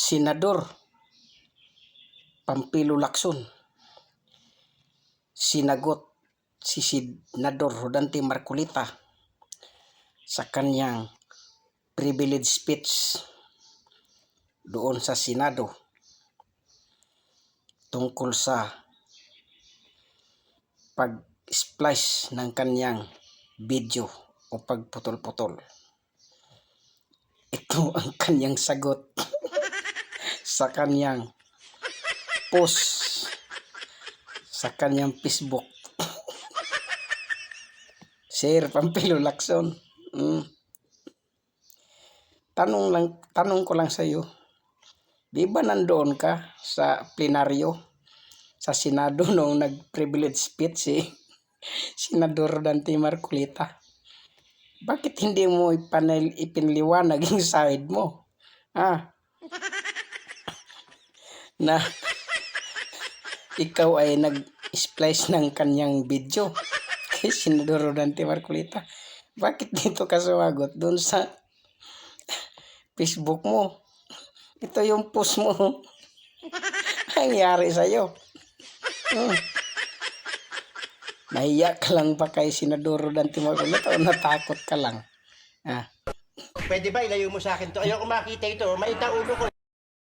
Senador Pampilo Lacson, sinagot si Senador Rodante Marcolita sa kanyang privilege speech doon sa Senado tungkol sa pag-splice ng kanyang video o pagputol-putol. Ito ang kanyang sagot sa kanyang post sa kanyang Facebook. Sir Pampilo Lacson, tanong ko lang sa iyo, di ba nandoon ka sa plenaryo sa Senado noong nag-privilege speech si Senador Rodante Marcolita? Bakit hindi mo ipinliwanag yung side mo? Na ikaw ay nag-splice ng kanyang video kay Senador Rodante Marcolita. Bakit dito ka sumagot doon sa Facebook mo? Ito yung post mo. Nangyari sa'yo. Nahiya ka lang ba kay Senador Rodante Marcolita o natakot ka lang? Pwede ba ilayo mo sa akin to? Ayoko makita ito. Maita ulo ko.